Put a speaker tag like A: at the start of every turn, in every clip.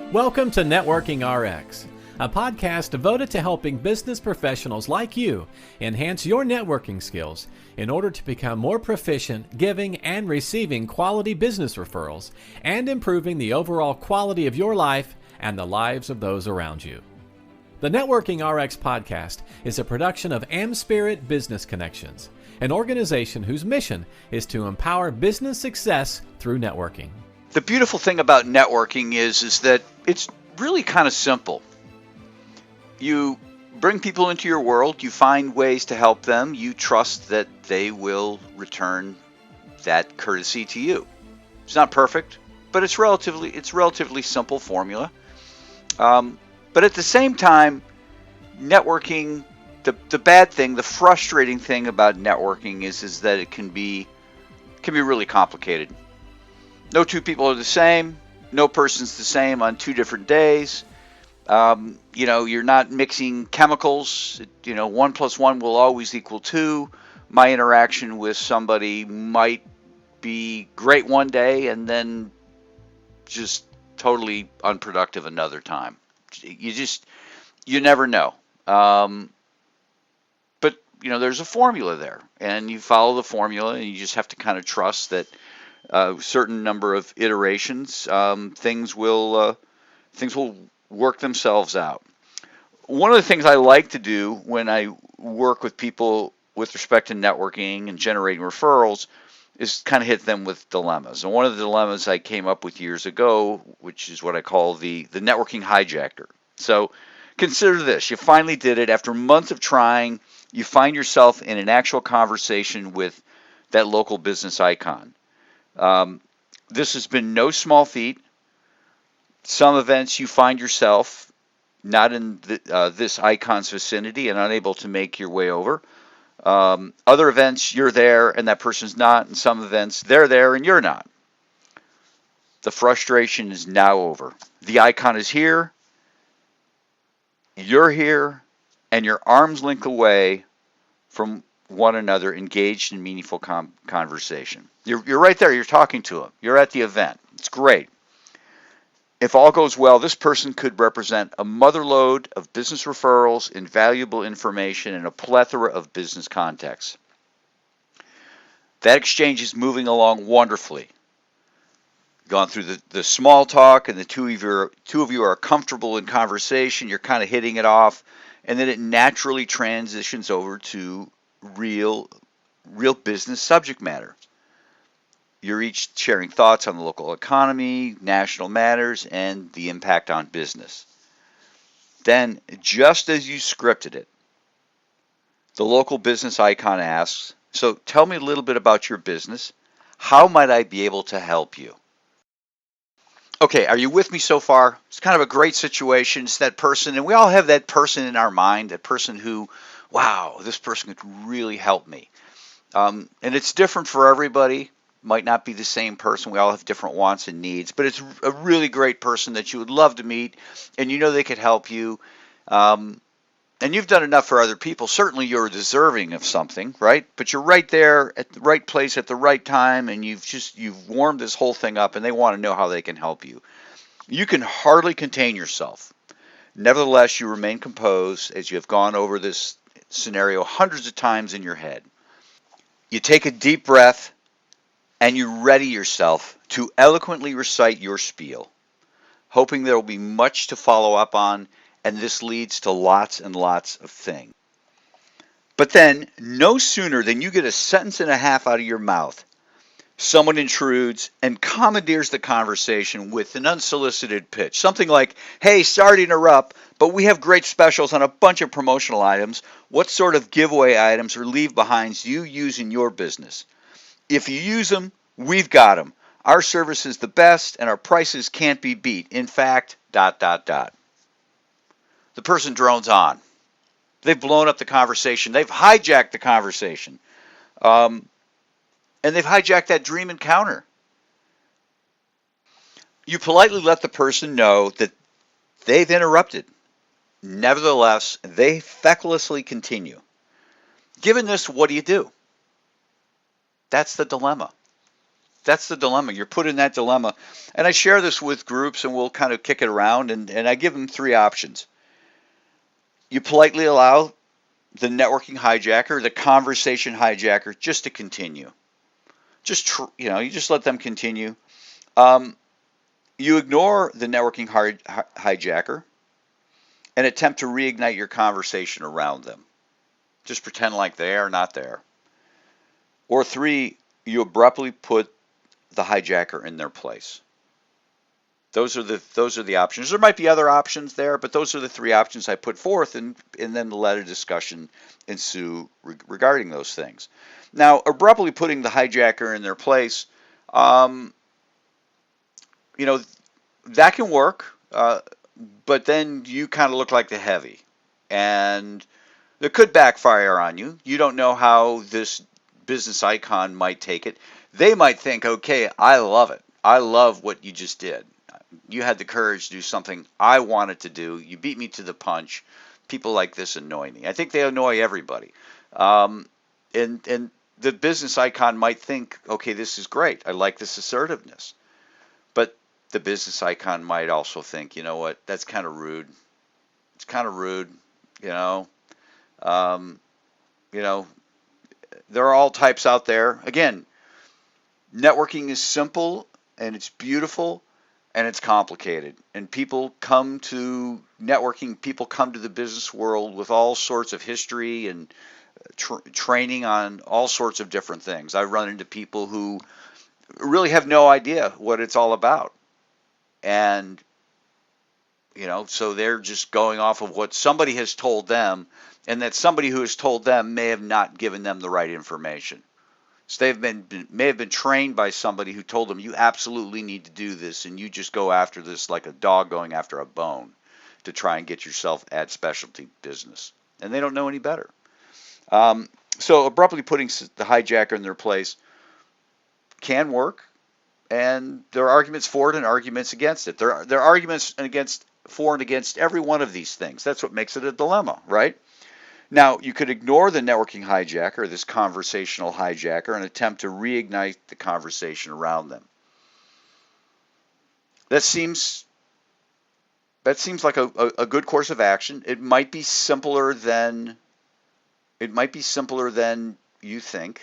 A: Welcome to Networking RX, a podcast devoted to helping business professionals like you enhance your networking skills in order to become more proficient giving and receiving quality business referrals and improving the overall quality of your life and the lives of those around you. The Networking RX podcast is a production of AmSpirit Business Connections, an organization whose mission is to empower business success through networking.
B: The beautiful thing about networking is that it's really kind of simple. You bring people into your world, you find ways to help them, you trust that they will return that courtesy to you. It's not perfect, but it's relatively simple formula. But at the same time, networking, the bad thing, the frustrating thing about networking is that it can be really complicated. No two people are the same. No person's the same on two different days. You're not mixing chemicals. 1 + 1 will always equal 2. My interaction with somebody might be great one day and then just totally unproductive another time. You never know. But there's a formula there, and you follow the formula, and you just have to kind of trust that a certain number of iterations, things will work themselves out. One of the things I like to do when I work with people with respect to networking and generating referrals is kind of hit them with dilemmas. And one of the dilemmas I came up with years ago, which is what I call the networking hijacker. So consider this. You finally did it. After months of trying, you find yourself in an actual conversation with that local business icon. This has been no small feat. Some events you find yourself not in this icon's vicinity and unable to make your way over. Other events you're there and that person's not, and some events they're there and you're not. The frustration is now over. The icon is here, you're here, and you're arm's length away from one another, engaged in meaningful conversation. You're right there. You're talking to them. You're at the event. It's great. If all goes well, this person could represent a motherlode of business referrals, invaluable information, and a plethora of business contexts. That exchange is moving along wonderfully. Gone through the small talk, and the two of you are comfortable in conversation. You're kind of hitting it off, and then it naturally transitions over to real business subject matter. You're each sharing thoughts on the local economy, national matters, and the impact on business. Then, just as you scripted it, the local business icon asks, "So tell me a little bit about your business. How might I be able to help you?" Okay, are you with me so far? It's kind of a great situation. It's that person, and we all have that person in our mind, that person who, wow, this person could really help me. And it's different for everybody. Might not be the same person. We all have different wants and needs, but it's a really great person that you would love to meet, and you know they could help you. And you've done enough for other people. Certainly you're deserving of something, right? But you're right there at the right place at the right time, and you've warmed this whole thing up, and they want to know how they can help you. You can hardly contain yourself. Nevertheless, you remain composed as you have gone over this scenario hundreds of times in your head. You take a deep breath, and you ready yourself to eloquently recite your spiel, hoping there will be much to follow up on, and this leads to lots and lots of things. But then, no sooner than you get a sentence and a half out of your mouth, someone intrudes and commandeers the conversation with an unsolicited pitch. Something like, "Hey, sorry to interrupt, but we have great specials on a bunch of promotional items. What sort of giveaway items or leave-behinds do you use in your business? If you use them, we've got them. Our service is the best, and our prices can't be beat. In fact, ... The person drones on. They've blown up the conversation. They've hijacked the conversation. And they've hijacked that dream encounter. You politely let the person know that they've interrupted. Nevertheless, they fecklessly continue. Given this, what do you do? That's the dilemma. That's the dilemma. You're put in that dilemma. And I share this with groups, and we'll kind of kick it around, and I give them three options. You politely allow the networking hijacker, the conversation hijacker, just to continue. You just let them continue. Um, you ignore the networking hijacker and attempt to reignite your conversation around them. Just pretend like they are not there. Or three, you abruptly put the hijacker in their place. Those are the options. There might be other options there, but those are the three options I put forth, and then let a discussion ensue regarding those things. Now, abruptly putting the hijacker in their place, um, you know, that can work, but then you kind of look like the heavy, and it could backfire on you. You don't know how this business icon might take it. They might think, okay, I love it. I love what you just did. You had the courage to do something I wanted to do. You beat me to the punch. People like this annoy me. I think they annoy everybody. And the business icon might think, okay, this is great. I like this assertiveness. But the business icon might also think, you know what, that's kind of rude. It's kind of rude, you know. Um, you know, there are all types out there. Again, networking is simple and it's beautiful and it's complicated. And people come to networking, people come to the business world with all sorts of history and training on all sorts of different things. I run into people who really have no idea what it's all about. And, so they're just going off of what somebody has told them, and that somebody who has told them may have not given them the right information. So may have been trained by somebody who told them, you absolutely need to do this, and you just go after this like a dog going after a bone to try and get yourself at specialty business. And they don't know any better. So abruptly putting the hijacker in their place can work, and there are arguments for it and arguments against it. There are arguments for and against every one of these things. That's what makes it a dilemma, right? Now, you could ignore the networking hijacker, this conversational hijacker, and attempt to reignite the conversation around them. That seems like a good course of action. It might be simpler than you think.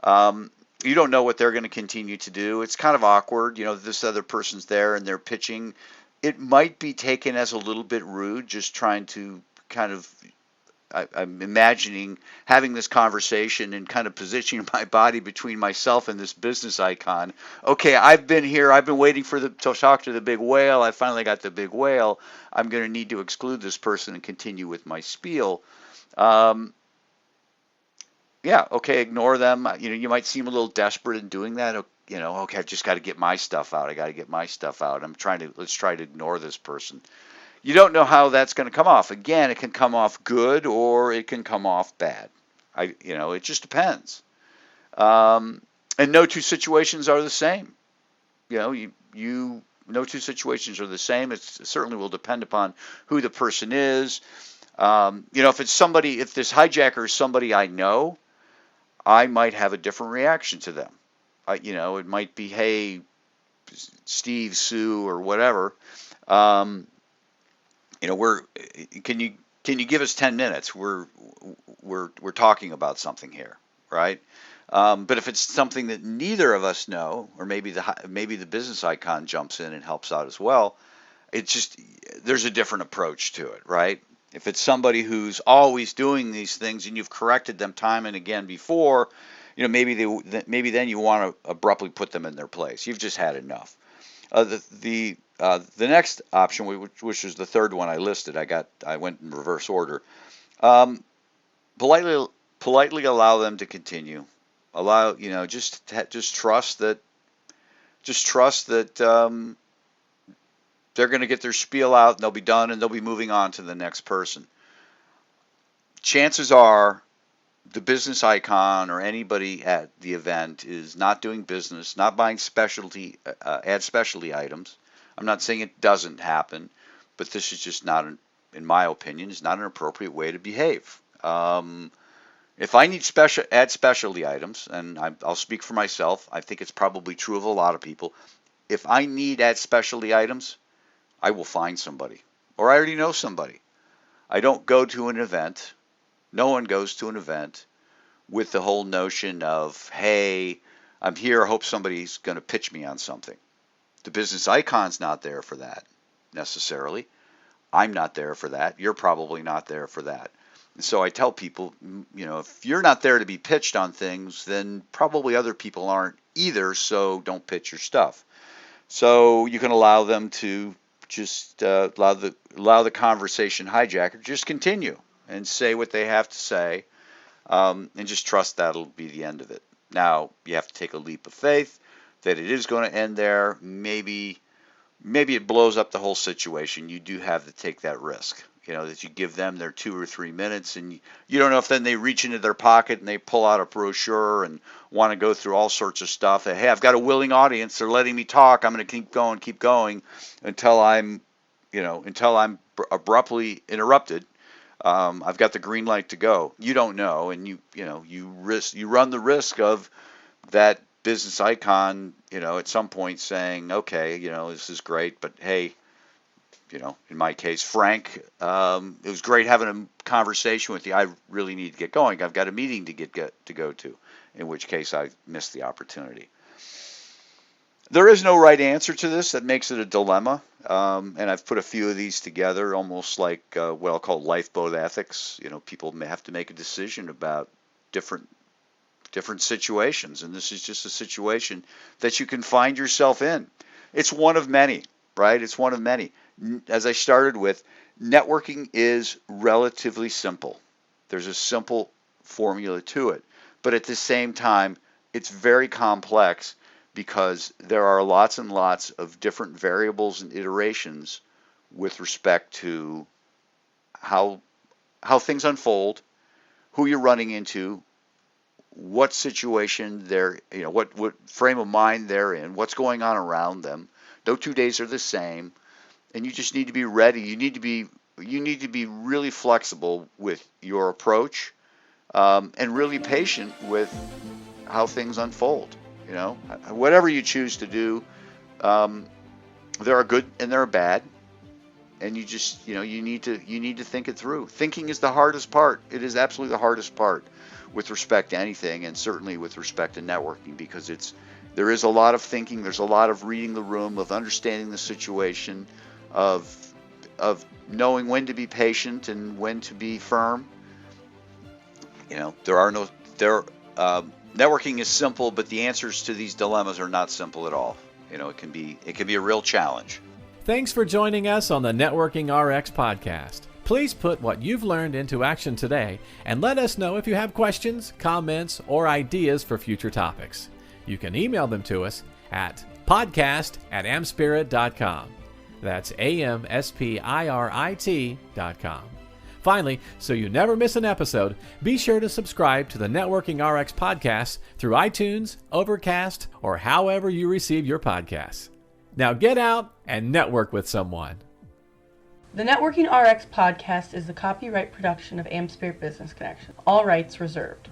B: You don't know what they're going to continue to do. It's kind of awkward. This other person's there and they're pitching. It might be taken as a little bit rude, just trying to kind of, I'm imagining having this conversation and kind of positioning my body between myself and this business icon. Okay, I've been here. I've been waiting to talk to the big whale. I finally got the big whale. I'm going to need to exclude this person and continue with my spiel. Yeah, okay, ignore them. You might seem a little desperate in doing that. Okay, I've just got to get my stuff out. I got to get my stuff out. Let's try to ignore this person. You don't know how that's going to come off. Again, it can come off good or it can come off bad. It just depends. And no two situations are the same. No two situations are the same. It certainly will depend upon who the person is. If this hijacker is somebody I know, I might have a different reaction to them. It might be, hey, Steve, Sue, or whatever. Can you give us 10 minutes? We're talking about something here, right? But if it's something that neither of us know, or maybe the business icon jumps in and helps out as well, there's a different approach to it, right? If it's somebody who's always doing these things and you've corrected them time and again before, maybe then you want to abruptly put them in their place. You've just had enough. The next option, which is the third one I listed, I went in reverse order. Politely allow them to continue. Just trust that they're going to get their spiel out and they'll be done and they'll be moving on to the next person. Chances are the business icon or anybody at the event is not doing business, not buying specialty items. I'm not saying it doesn't happen, but this is just not, in my opinion, is not an appropriate way to behave. If I need add specialty items, and I'll speak for myself, I think it's probably true of a lot of people. If I need add specialty items, I will find somebody, or I already know somebody. I don't go to an event. No one goes to an event with the whole notion of, hey, I'm here, I hope somebody's going to pitch me on something. The business icon's not there for that necessarily. I'm not there for that. You're probably not there for that. And so I tell people, if you're not there to be pitched on things, then probably other people aren't either, so don't pitch your stuff. So you can allow them to just allow the conversation hijacker just continue and say what they have to say, and just trust that'll be the end of it. Now, you have to take a leap of faith that it is going to end there. Maybe it blows up the whole situation. You do have to take that risk, that you give them their 2 or 3 minutes, and you don't know if then they reach into their pocket and they pull out a brochure and want to go through all sorts of stuff. Hey, I've got a willing audience. They're letting me talk. I'm going to keep going until I'm abruptly interrupted. I've got the green light to go. You don't know, and you run the risk of that business icon, at some point saying, okay, this is great, but hey, in my case, Frank, it was great having a conversation with you. I really need to get going. I've got a meeting to go to, in which case I missed the opportunity. There is no right answer to this. That makes it a dilemma. And I've put a few of these together, almost like what I'll call lifeboat ethics. People may have to make a decision about different situations, and this is just a situation that you can find yourself in. It's one of many, right? It's one of many. As I started with, networking is relatively simple. There's a simple formula to it, but at the same time, it's very complex because there are lots and lots of different variables and iterations with respect to how things unfold, who you're running into, what situation they're, what frame of mind they're in, what's going on around them. No 2 days are the same, and you just need to be ready. You need to be really flexible with your approach, and really patient with how things unfold. Whatever you choose to do, there are good and there are bad, and you just you need to think it through. Thinking is the hardest part. It is absolutely the hardest part with respect to anything, and certainly with respect to networking, because there is a lot of thinking, there's a lot of reading the room, of understanding the situation, of knowing when to be patient and when to be firm. Networking is simple, but the answers to these dilemmas are not simple at all. It can be a real challenge.
A: Thanks for joining us on the Networking RX podcast. Please put what you've learned into action today and let us know if you have questions, comments, or ideas for future topics. You can email them to us at podcast@amspirit.com. That's AmSpirit.com. Finally, so you never miss an episode, be sure to subscribe to the Networking RX podcast through iTunes, Overcast, or however you receive your podcasts. Now get out and network with someone.
C: The Networking RX podcast is the copyright production of AmSpirit Business Connection. All rights reserved.